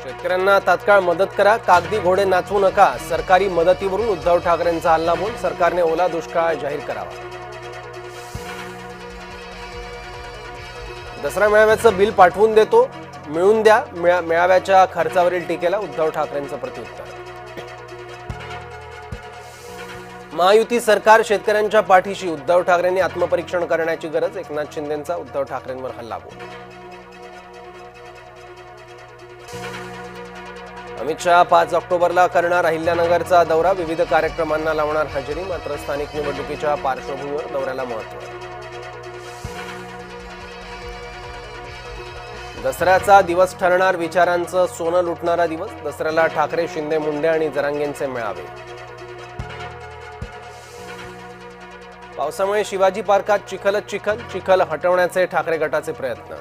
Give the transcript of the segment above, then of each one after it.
शेतकऱ्यांना तात्काळ मदत करा, कागदी घोडे नाचवू नका. सरकारी मदतीवरून उद्धव ठाकरेंचा हल्लाबोल. सरकारने ओला दुष्काळ जाहीर करावा. दसरा मेळाव्याचं बिल पाठवून देतो, मिळून द्या. मेळाव्याच्या खर्चावरील टीकेला उद्धव ठाकरेंचं प्रत्युत्तर. महायुती सरकार शेतकऱ्यांच्या पाठीशी. उद्धव ठाकरेंनी आत्मपरीक्षण करण्याची गरज. एकनाथ शिंदेंचा उद्धव ठाकरेंवर हल्लाबोल. अमित शहा 5 ऑक्टोबरला करणार अहिल्यानगरचा दौरा. विविध कार्यक्रमांना लावणार हजेरी. मात्र स्थानिक निवडणुकीच्या पार्श्वभूमीवर दौऱ्याला महत्त्व. दसऱ्याचा दिवस ठरणार विचारांचं सोनं लुटणारा दिवस. दसऱ्याला ठाकरे, शिंदे, मुंडे आणि जरांगेंचे मेळावे. पावसामुळे शिवाजी पार्कात चिखलच चिखल. चिखल हटवण्याचे ठाकरे गटाचे प्रयत्न.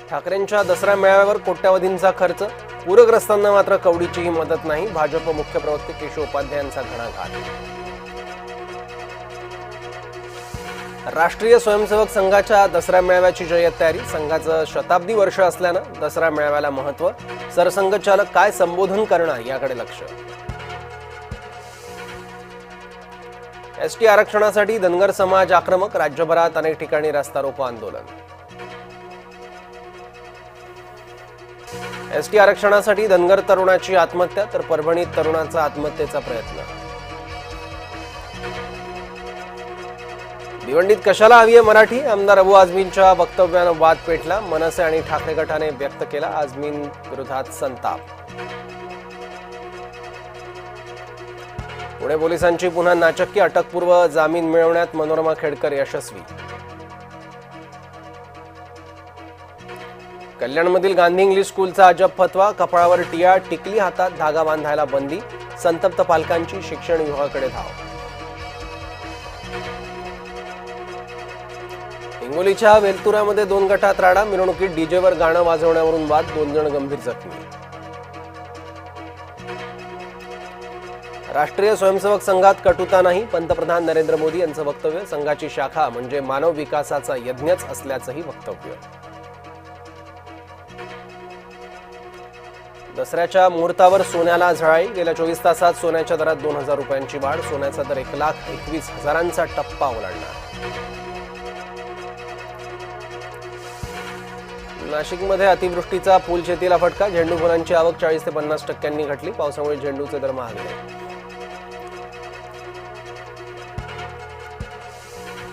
ठाकरेंच्या दसरा मेळाव्यावर कोट्यवधींचा खर्च. पूरग्रस्तांना मात्र कवडीचीही मदत नाही. भाजप मुख्य प्रवक्ते केशव उपाध्यायांचा घणाघात. राष्ट्रीय स्वयंसेवक संघाच्या दसरा मेळाव्याची जय्यत तयारी. संघाचं शताब्दी वर्ष असल्यानं दसरा मेळाव्याला महत्त्व. सरसंघचालक काय संबोधन करणार याकडे लक्ष. एसटी आरक्षणासाठी धनगर समाज आक्रमक. राज्यभरात अनेक ठिकाणी रस्ता रोको आंदोलन. एसटी आरक्षणासाठी धनगर तरुणाची आत्महत्या तर परभणीत तरुणाचा आत्महत्येचा प्रयत्न. भिवंडीत कशाला हवी आहे मराठी. आमदार अबू आझमींच्या वक्तव्यानं वाद पेटला. मनसे आणि ठाकरे गटाने व्यक्त केला आझमीं विरोधात संताप. पुणे पोलिसांची पुन्हा नाचक्की. अटकपूर्व जामीन मिळवण्यात मनोरमा खेडकर यशस्वी. कल्याणमधील गांधी इंग्लिश स्कूलचा अजब फतवा. कपाळावर टिया, टिकली, हातात धागा बांधायला बंदी. संतप्त पालकांची शिक्षण विभागाकडे धाव. हिंगोलीच्या वेलतुरामध्ये 2 गटात राडा. मिरवणुकीत डीजेवर गाणं वाजवण्यावरून वाद. 2 जण गंभीर जखमी. राष्ट्रीय स्वयंसेवक संघात कटुता नाही. पंतप्रधान नरेंद्र मोदी यांचं वक्तव्य. संघाची शाखा म्हणजे मानव विकासाचा यज्ञच असल्याचंही वक्तव्य. दसऱ्याच्या मुहूर्तावर सोन्याला झळाळी. गेल्या 24 तासात सोन्याच्या दरात 2000 रुपयांची वाढ. सोन्याचा दर 1,21,000चा टप्पा ओलांडला. नाशिकमध्ये अतिवृष्टीचा फुल शेतीला फटका. झेंडू फुलांची आवक 40 ते 50% घटली. पावसामुळे झेंडूचे दर महागले.